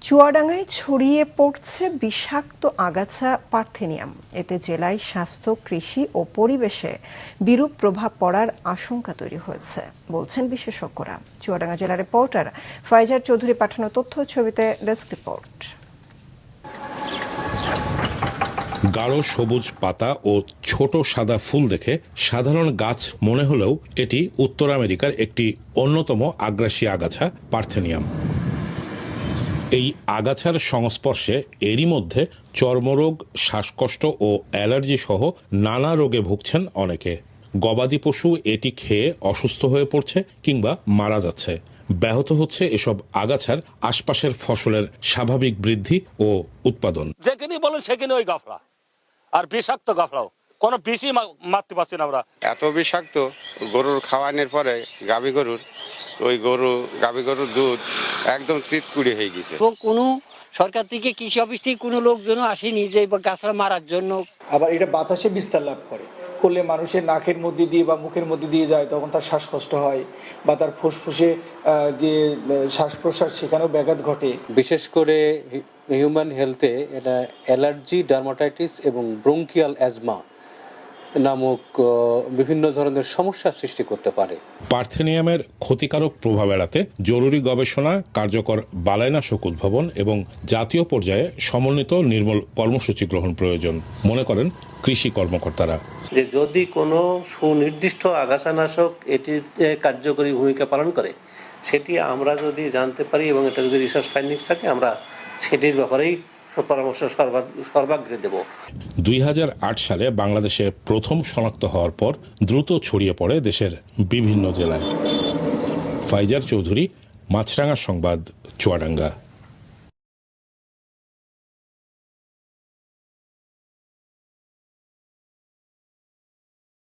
চুয়াডাঙ্গায় ছড়িয়ে পড়ছে বিষাক্ত আগাছা পার্থেনিয়াম। এতে জেলায় স্বাস্থ্য, কৃষি ও পরিবেশে বিরূপ প্রভাব পড়ার আশঙ্কা তৈরি হয়েছে বলছেন বিশেষজ্ঞরা। চুয়াডাঙ্গা জেলার রিপোর্টার ফাইজার চৌধুরী পাঠানো তথ্য ছবিতে ডেস্ক রিপোর্ট। গাঢ় সবুজ পাতা ও ছোট সাদা ফুল দেখে সাধারণ গাছ মনে হলেও এটি উত্তর আমেরিকার একটি অন্যতম আগ্রাসী আগাছা পার্থেনিয়াম। এই আগাছার সংস্পর্শে এরই মধ্যে চর্মরোগ, শ্বাসকষ্ট ও অ্যালার্জি সহ নানা রোগে ভুগছেন অনেকে। গবাদি পশু এটি খেয়ে অসুস্থ হয়ে পড়ছে কিংবা মারা যাচ্ছে। ব্যাহত হচ্ছে এসব আগাছার আশপাশের ফসলের স্বাভাবিক বৃদ্ধি ও উৎপাদন। যেখানে বলেন সেখানে ওই গাফলা, আর বিষাক্ত গাফলাও কোনো বেশি মারতে পারছি না আমরা। এত বিষাক্ত, গরুর খাওয়ানোর পরে গাভী গরুর দুধ একদম তৃতকুড়ি হয়ে গেছে। কোনো সরকার থেকে, কৃষি অফিস থেকে কোনো লোকজন আসেনি যে গাছটা মারার জন্য। আবার এটা বাতাসে বিস্তার লাভ করলে মানুষের নাকের মধ্যে দিয়ে বা মুখের মধ্যে দিয়ে যায়, তখন তার শ্বাসকষ্ট হয় বা তার ফুসফুসে যে শ্বাস প্রশ্বাস সেখানেও ব্যাঘাত ঘটে। বিশেষ করে হিউম্যান হেলথে এটা অ্যালার্জি, ডার্মাটাইটিস এবং ব্রঙ্কিয়াল অ্যাজমা নামক বিভিন্ন ধরনের সমস্যার সৃষ্টি করতে পারে। পার্থেনিয়ামের ক্ষতিকারক প্রভাব এড়াতে জরুরি গবেষণা, কার্যকর বালাইনাশক উদ্ভাবন এবং জাতীয় পর্যায়ে সমন্বিত নির্মূল কর্মসূচি গ্রহণ প্রয়োজন মনে করেন কৃষি কর্মকর্তারা। যে যদি কোনো সুনির্দিষ্ট আগাছানাশক এটি কার্যকরী ভূমিকা পালন করে, সেটি আমরা যদি জানতে পারি এবং এটা যদি রিসার্চ ফাইন্ডিংস থাকে, আমরা সেটির ব্যাপারেই পরামর্শ সর্বাগ্রে দেব। 2008 সালে বাংলাদেশে প্রথম শনাক্ত হওয়ার পর দ্রুত ছড়িয়ে পড়ে দেশের বিভিন্ন জেলায়। ফাইজার চৌধুরী, মাছরাঙা সংবাদ, চুয়াডাঙ্গা।